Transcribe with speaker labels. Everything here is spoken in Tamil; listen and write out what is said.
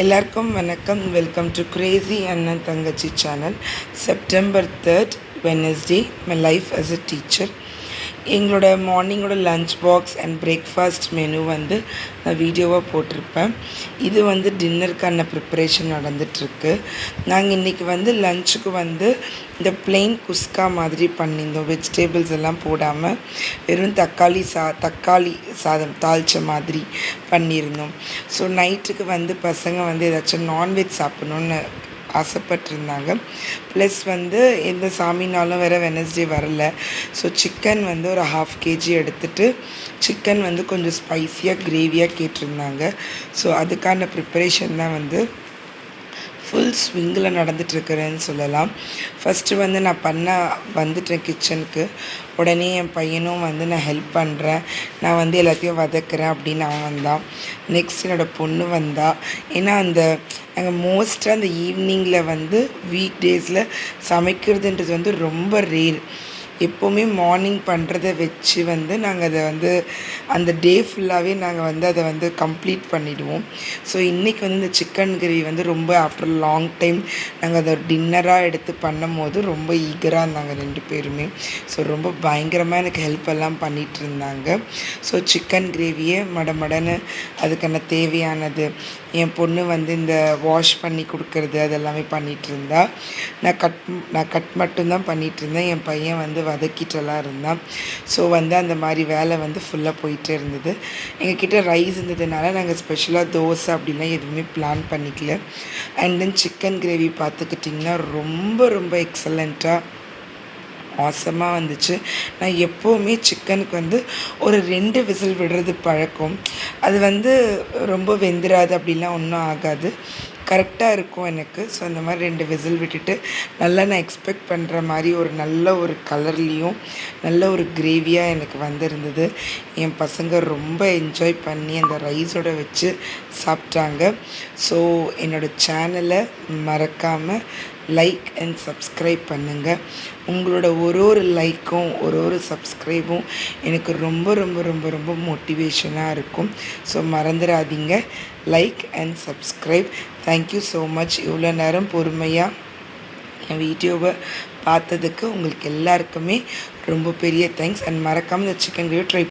Speaker 1: எல்லாருக்கும் வணக்கம். வெல்கம் டு கிரேசி அண்ணன் தங்கச்சி channel. September 3 Wednesday, my life as a teacher. எங்களோட மார்னிங்கோட lunch box and breakfast menu வந்து நான் வீடியோவாக போட்டிருப்பேன். இது வந்து டின்னருக்கான ப்ரிப்பரேஷன் நடந்துகிட்ருக்கு. நாங்கள் இன்றைக்கி வந்து லஞ்சுக்கு வந்து இந்த பிளெயின் குஸ்கா மாதிரி பண்ணியிருந்தோம். வெஜிடபிள்ஸ் எல்லாம் போடாமல் வெறும் தக்காளி சாதம் தாளித்த மாதிரி பண்ணியிருந்தோம். ஸோ நைட்டுக்கு வந்து பசங்க வந்து ஏதாச்சும் நான்வெஜ் சாப்பிட்ணுன்னு ஆசைப்பட்டிருந்தாங்க. ப்ளஸ் வந்து எந்த சாமினாலும் வேறு வெனஸ்டே வரல. ஸோ சிக்கன் வந்து ஒரு 1/2 kg எடுத்துகிட்டு சிக்கன் வந்து கொஞ்சம் ஸ்பைஸியாக கிரேவியாக கேட்டிருந்தாங்க. ஸோ அதுக்கான ப்ரிப்பரேஷன் தான் வந்து ஃபுல் ஸ்விங்கில் நடந்துகிட்ருக்கிறேன்னு சொல்லலாம். ஃபஸ்ட்டு வந்து நான் வந்துட்டேன் கிச்சனுக்கு. உடனே என் பையனும் வந்து நான் ஹெல்ப் பண்ணுறேன், நான் வந்து எல்லாத்தையும் வதக்குறேன் அப்படின்னு அவன் வந்தான். நெக்ஸ்ட் என்னோடய பொண்ணு வந்தா. ஏன்னா நாங்கள் மோஸ்ட்டாக அந்த ஈவினிங்கில் வந்து வீக் டேஸில் சமைக்கிறதுன்றது வந்து ரொம்ப ரேர். எப்போவுமே மார்னிங் பண்ணுறத வச்சு வந்து நாங்கள் அதை வந்து அந்த டே ஃபுல்லாகவே நாங்கள் வந்து அதை வந்து கம்ப்ளீட் பண்ணிவிடுவோம். ஸோ இன்றைக்கி வந்து இந்த சிக்கன் கிரேவி வந்து ரொம்ப ஆஃப்டர் லாங் டைம் நாங்கள் அதை டின்னராக எடுத்து பண்ணும் போது ரொம்ப ஈகராக இருந்தாங்க 2 பேருமே. ஸோ ரொம்ப பயங்கரமாக எனக்கு ஹெல்ப் எல்லாம் பண்ணிகிட்டு இருந்தாங்க. ஸோ சிக்கன் கிரேவியே மடமடன்னு அதுக்கான தேவையானது என் பொண்ணு வந்து இந்த வாஷ் பண்ணி கொடுக்கறது அதெல்லாமே பண்ணிகிட்டு இருந்தா. நான் கட் மட்டும்தான் பண்ணிகிட்டு இருந்தேன். என் பையன் வந்து வதக்கிட்டெல்லாம் இருந்தான். ஸோ வந்து அந்த மாதிரி வேலை வந்து ஃபுல்லாக போயிட்டே இருந்தது. எங்ககிட்ட ரைஸ் இருந்ததுனால நாங்கள் ஸ்பெஷலாக தோசை அப்படின்லாம் எதுவுமே பிளான் பண்ணிக்கல. அண்ட் தென் சிக்கன் கிரேவி பார்த்துக்கிட்டிங்கன்னா ரொம்ப ரொம்ப எக்ஸலண்ட்டாக ஆசமாக வந்துச்சு. நான் எப்போவுமே சிக்கனுக்கு வந்து ஒரு 2 விசில் விடுறது பழக்கம். அது வந்து ரொம்ப வெந்துடாது அப்படிலாம் ஒன்றும் ஆகாது, கரெக்டாக இருக்கும் எனக்கு. ஸோ அந்த மாதிரி 2 விசில் விட்டுட்டு நல்லா நான் எக்ஸ்பெக்ட் பண்ணுற மாதிரி ஒரு நல்ல ஒரு கலர்லேயும் நல்ல ஒரு கிரேவியாக எனக்கு வந்திருந்தது. என் பசங்க ரொம்ப என்ஜாய் பண்ணி அந்த ரைஸோடு வச்சு சாப்பிட்டாங்க. ஸோ என்னோடய சேனலை மறக்காமல் லைக் அண்ட் சப்ஸ்கிரைப் பண்ணுங்கள். உங்களோட ஒரு லைக்கும் ஒரு சப்ஸ்கிரைபும் எனக்கு ரொம்ப ரொம்ப ரொம்ப ரொம்ப மோட்டிவேஷனாக இருக்கும். ஸோ மறந்துடாதீங்க, like and subscribe. Thank you so much. இவ்வளோ நேரம் பொறுமையாக என் வீடியோவை பார்த்ததுக்கு உங்களுக்கு எல்லாருக்குமே ரொம்ப பெரிய தேங்க்ஸ். அண்ட் மறக்காமல் இந்த சிக்கன் கிரேவி ட்ரை